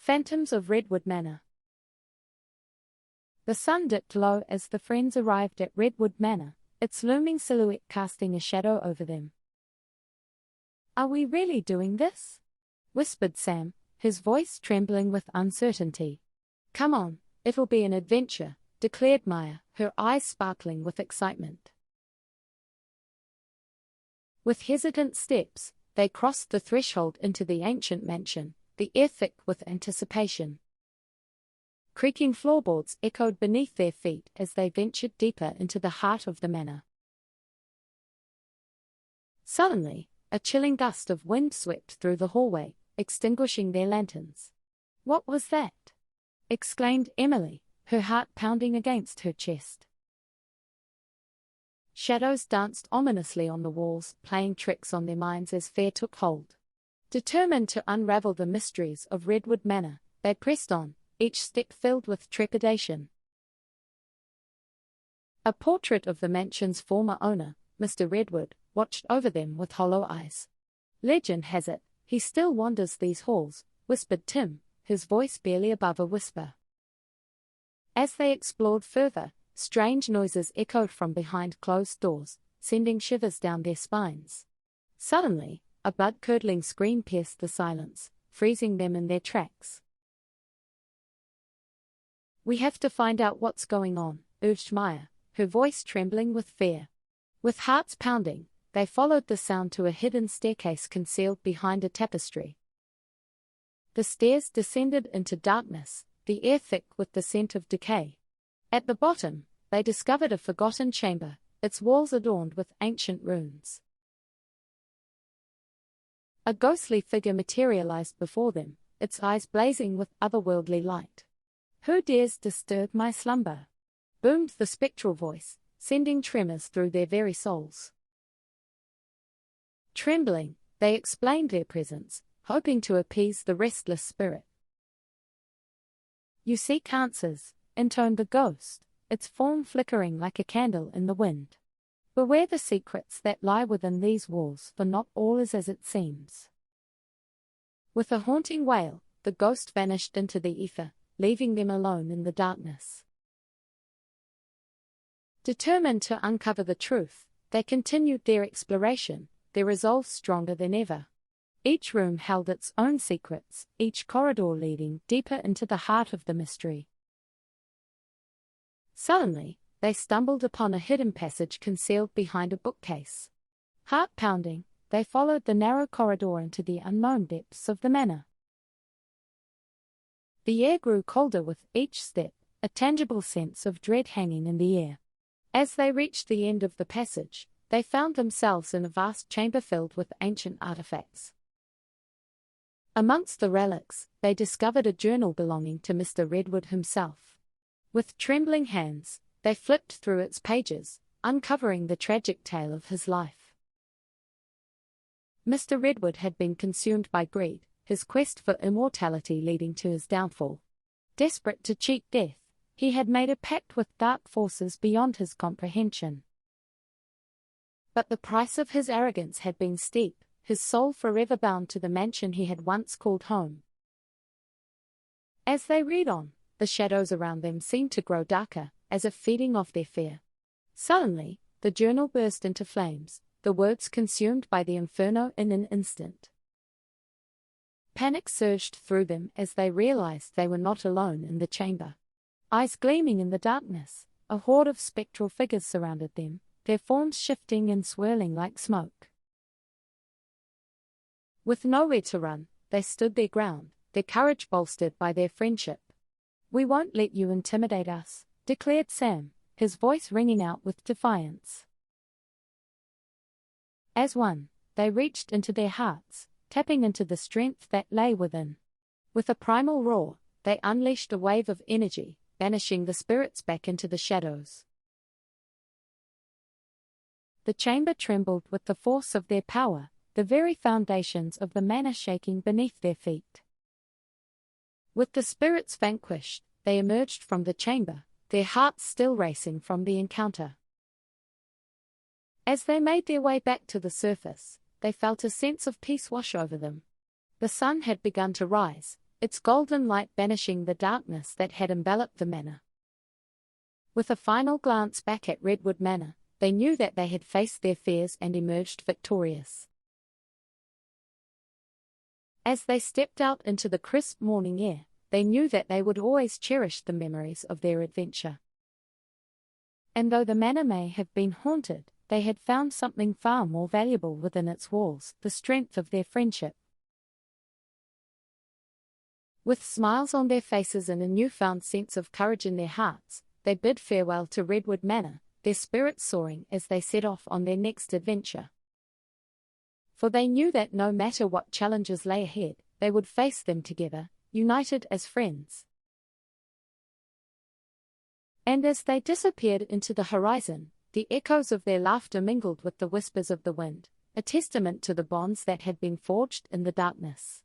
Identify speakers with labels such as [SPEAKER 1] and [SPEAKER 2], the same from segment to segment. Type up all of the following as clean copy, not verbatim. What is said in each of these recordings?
[SPEAKER 1] Phantoms of Redwood Manor. The sun dipped low as the friends arrived at Redwood Manor, its looming silhouette casting a shadow over them. "Are we really doing this?" whispered Sam, his voice trembling with uncertainty. "Come on, it'll be an adventure," declared Maya, her eyes sparkling with excitement. With hesitant steps, they crossed the threshold into the ancient mansion, the air thick with anticipation. Creaking floorboards echoed beneath their feet as they ventured deeper into the heart of the manor. Suddenly, a chilling gust of wind swept through the hallway, extinguishing their lanterns. "What was that?" exclaimed Emily, her heart pounding against her chest. Shadows danced ominously on the walls, playing tricks on their minds as fear took hold. Determined to unravel the mysteries of Redwood Manor, they pressed on, each step filled with trepidation. A portrait of the mansion's former owner, Mr. Redwood, watched over them with hollow eyes. "Legend has it, he still wanders these halls," whispered Tim, his voice barely above a whisper. As they explored further, strange noises echoed from behind closed doors, sending shivers down their spines. Suddenly, a blood-curdling scream pierced the silence, freezing them in their tracks. "We have to find out what's going on," urged Maya, her voice trembling with fear. With hearts pounding, they followed the sound to a hidden staircase concealed behind a tapestry. The stairs descended into darkness, the air thick with the scent of decay. At the bottom, they discovered a forgotten chamber, its walls adorned with ancient runes. A ghostly figure materialized before them, its eyes blazing with otherworldly light. "Who dares disturb my slumber?" boomed the spectral voice, sending tremors through their very souls. Trembling, they explained their presence, hoping to appease the restless spirit. "You seek answers," intoned the ghost, its form flickering like a candle in the wind. "Beware the secrets that lie within these walls, for not all is as it seems." With a haunting wail, the ghost vanished into the ether, leaving them alone in the darkness. Determined to uncover the truth, they continued their exploration, their resolve stronger than ever. Each room held its own secrets, each corridor leading deeper into the heart of the mystery. Suddenly, they stumbled upon a hidden passage concealed behind a bookcase. Heart-pounding, they followed the narrow corridor into the unknown depths of the manor. The air grew colder with each step, a tangible sense of dread hanging in the air. As they reached the end of the passage, they found themselves in a vast chamber filled with ancient artifacts. Amongst the relics, they discovered a journal belonging to Mr. Redwood himself. With trembling hands, they flipped through its pages, uncovering the tragic tale of his life. Mr. Redwood had been consumed by greed, his quest for immortality leading to his downfall. Desperate to cheat death, he had made a pact with dark forces beyond his comprehension. But the price of his arrogance had been steep, his soul forever bound to the mansion he had once called home. As they read on, the shadows around them seemed to grow darker, as if feeding off their fear. Suddenly, the journal burst into flames, the words consumed by the inferno in an instant. Panic surged through them as they realized they were not alone in the chamber. Eyes gleaming in the darkness, a horde of spectral figures surrounded them, their forms shifting and swirling like smoke. With nowhere to run, they stood their ground, their courage bolstered by their friendship. "We won't let you intimidate us," declared Sam, his voice ringing out with defiance. As one, they reached into their hearts, tapping into the strength that lay within. With a primal roar, they unleashed a wave of energy, banishing the spirits back into the shadows. The chamber trembled with the force of their power, the very foundations of the manor shaking beneath their feet. With the spirits vanquished, they emerged from the chamber, their hearts still racing from the encounter. As they made their way back to the surface, they felt a sense of peace wash over them. The sun had begun to rise, its golden light banishing the darkness that had enveloped the manor. With a final glance back at Redwood Manor, they knew that they had faced their fears and emerged victorious. As they stepped out into the crisp morning air, they knew that they would always cherish the memories of their adventure. And though the manor may have been haunted, they had found something far more valuable within its walls, the strength of their friendship. With smiles on their faces and a newfound sense of courage in their hearts, they bid farewell to Redwood Manor, their spirits soaring as they set off on their next adventure. For they knew that no matter what challenges lay ahead, they would face them together, united as friends. And as they disappeared into the horizon, the echoes of their laughter mingled with the whispers of the wind, a testament to the bonds that had been forged in the darkness.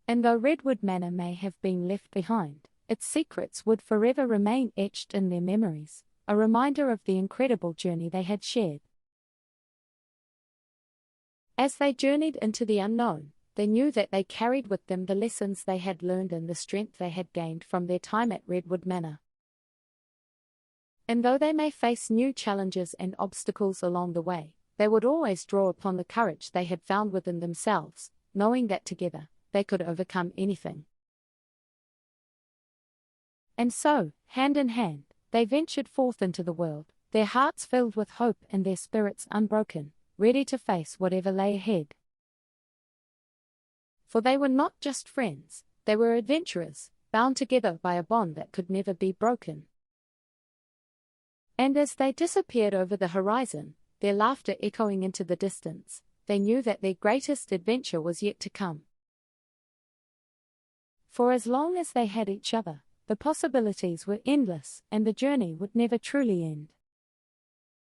[SPEAKER 1] And though Redwood Manor may have been left behind, its secrets would forever remain etched in their memories, a reminder of the incredible journey they had shared. As they journeyed into the unknown, they knew that they carried with them the lessons they had learned and the strength they had gained from their time at Redwood Manor. And though they may face new challenges and obstacles along the way, they would always draw upon the courage they had found within themselves, knowing that together, they could overcome anything. And so, hand in hand, they ventured forth into the world, their hearts filled with hope and their spirits unbroken, ready to face whatever lay ahead. For they were not just friends, they were adventurers, bound together by a bond that could never be broken. And as they disappeared over the horizon, their laughter echoing into the distance, they knew that their greatest adventure was yet to come. For as long as they had each other, the possibilities were endless and the journey would never truly end.